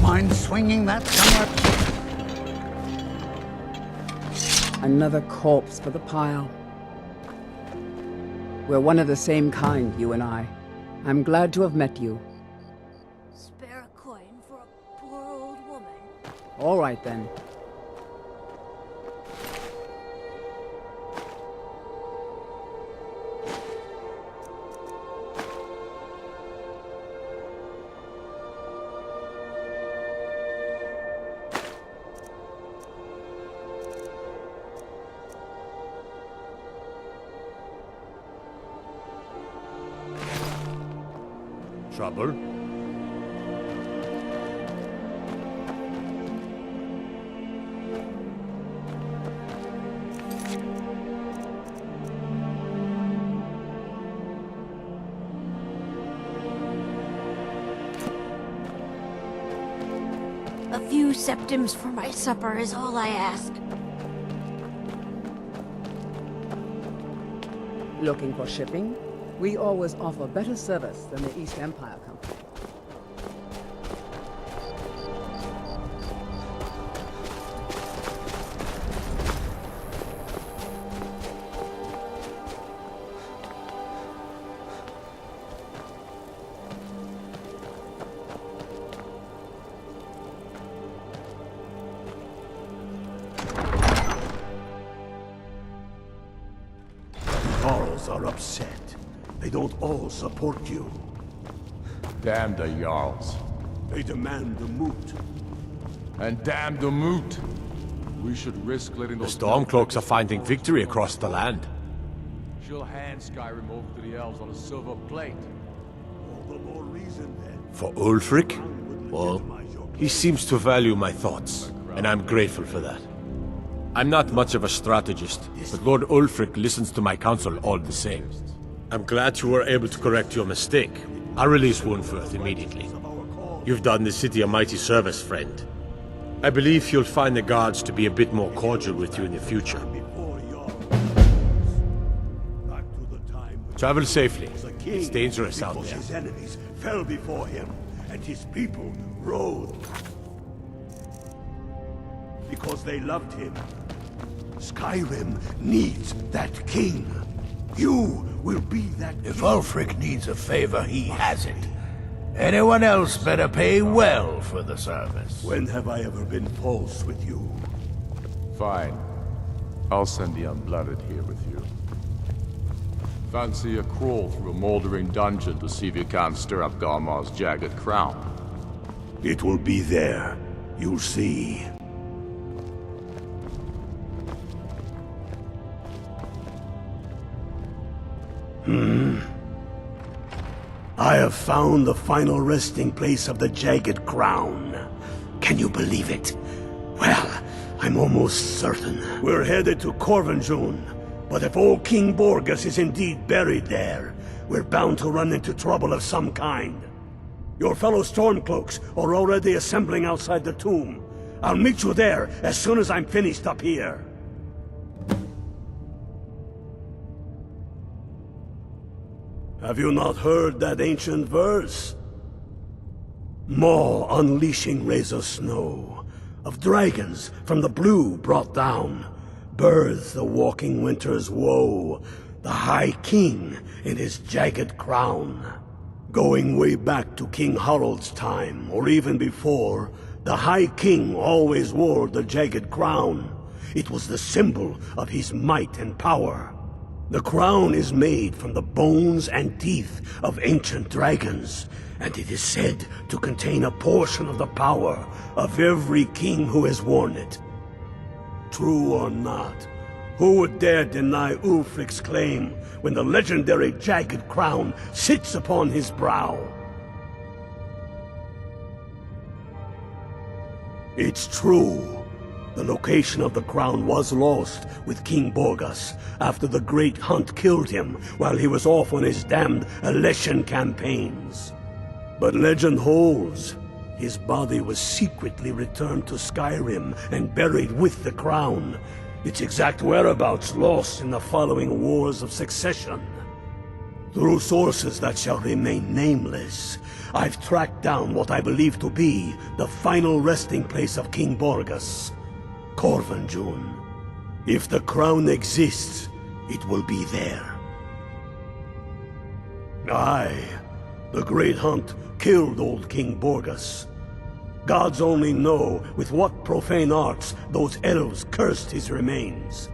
Mind swinging that somewhat? Another corpse for the pile. We're one of the same kind, you and I. I'm glad to have met you. Spare a coin for a poor old woman. All right, then. Trouble? A few septims for my supper is all I ask. Looking for shipping? We always offer better service than the East Empire Company. Jarls are upset. They don't all support you. Damn the Jarls. They demand the moot. And damn the moot. We should risk letting The those... Stormcloaks are finding victory across the land. She'll hand Skyrim over to the elves on a silver plate. All the more reason then. For Ulfric? Well, he seems to value my thoughts, and I'm grateful for that. I'm not much of a strategist, but Lord Ulfric listens to my counsel all the same. I'm glad you were able to correct your mistake. I'll release Wunferth immediately. You've done the city a mighty service, friend. I believe you'll find the guards to be a bit more cordial with you in the future. Travel safely. It's dangerous out there. His enemies fell before him, and his people rose. Because they loved him. Skyrim needs that king. You will be that king. If Ulfric needs a favor, he has it. Anyone else better pay well for the service. When have I ever been false with you? Fine. I'll send the Unblooded here with you. Fancy a crawl through a moldering dungeon to see if you can't stir up Garmar's jagged crown. It will be there. You'll see. I have found the final resting place of the Jagged Crown. Can you believe it? Well, I'm almost certain. We're headed to Corvinjun, but if old King Borgus is indeed buried there, we're bound to run into trouble of some kind. Your fellow Stormcloaks are already assembling outside the tomb. I'll meet you there as soon as I'm finished up here. Have you not heard that ancient verse? Maw unleashing rays of snow, of dragons from the blue brought down, births the walking winter's woe, the High King in his jagged crown. Going way back to King Harald's time, or even before, the High King always wore the jagged crown. It was the symbol of his might and power. The crown is made from the bones and teeth of ancient dragons, and it is said to contain a portion of the power of every king who has worn it. True or not, who would dare deny Ulfric's claim when the legendary jagged crown sits upon his brow? It's true. The location of the crown was lost with King Borgus after the Great Hunt killed him while he was off on his damned Alessian campaigns. But legend holds, his body was secretly returned to Skyrim and buried with the crown, its exact whereabouts lost in the following Wars of Succession. Through sources that shall remain nameless, I've tracked down what I believe to be the final resting place of King Borgus, Corvanjun. If the crown exists, it will be there. Aye, the Great Hunt killed old King Borgus. Gods only know with what profane arts those elves cursed his remains.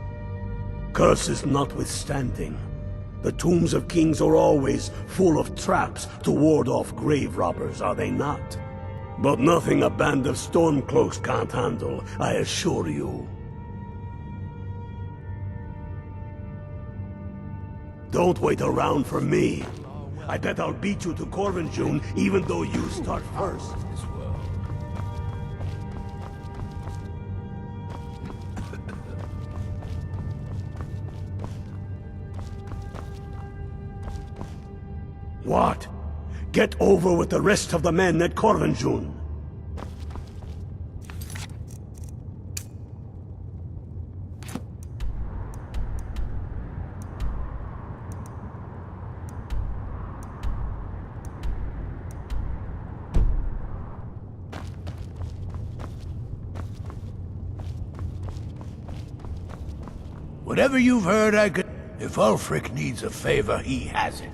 Curses notwithstanding, the tombs of kings are always full of traps to ward off grave robbers, are they not? But nothing a band of Stormcloaks can't handle, I assure you. Don't wait around for me. I bet I'll beat you to Corvanjun even though you start first. What? Get over with the rest of the men at Corvanjun. Whatever you've heard, I could... If Ulfric needs a favor, he has it.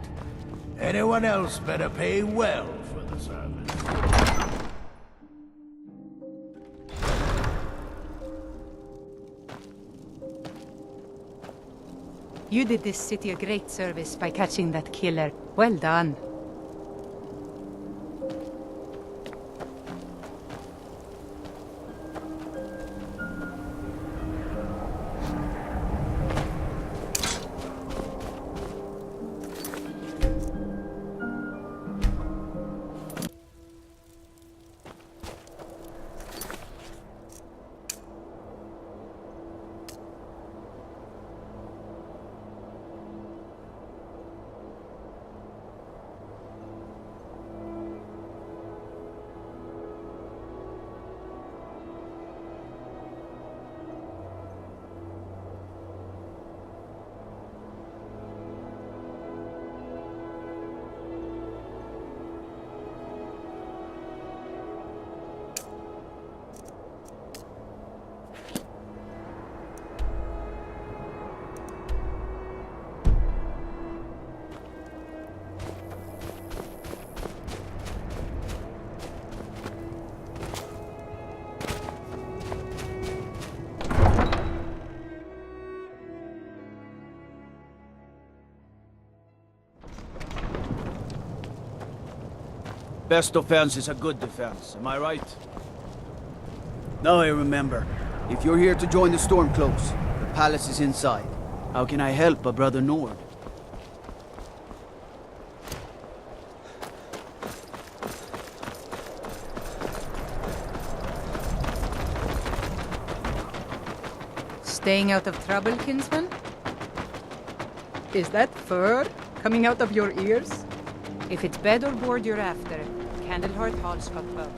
Anyone else better pay well for the service. You did this city a great service by catching that killer. Well done. Best defense is a good defense, am I right? Now I remember. If you're here to join the Stormcloaks, the palace is inside. How can I help a brother Nord? Staying out of trouble, kinsman? Is that fur coming out of your ears? If it's bed or board you're after, Candlehearth Hall's got both.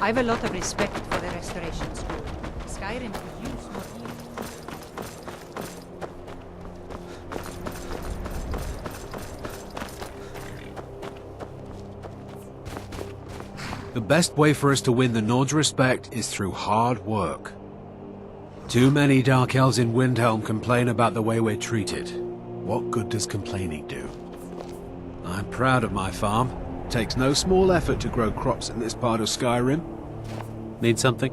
I've a lot of respect for the Restoration School. Skyrim could use more healing. The best way for us to win the Nord's respect is through hard work. Too many Dark Elves in Windhelm complain about the way we're treated. What good does complaining do? I'm proud of my farm. It takes no small effort to grow crops in this part of Skyrim. Need something?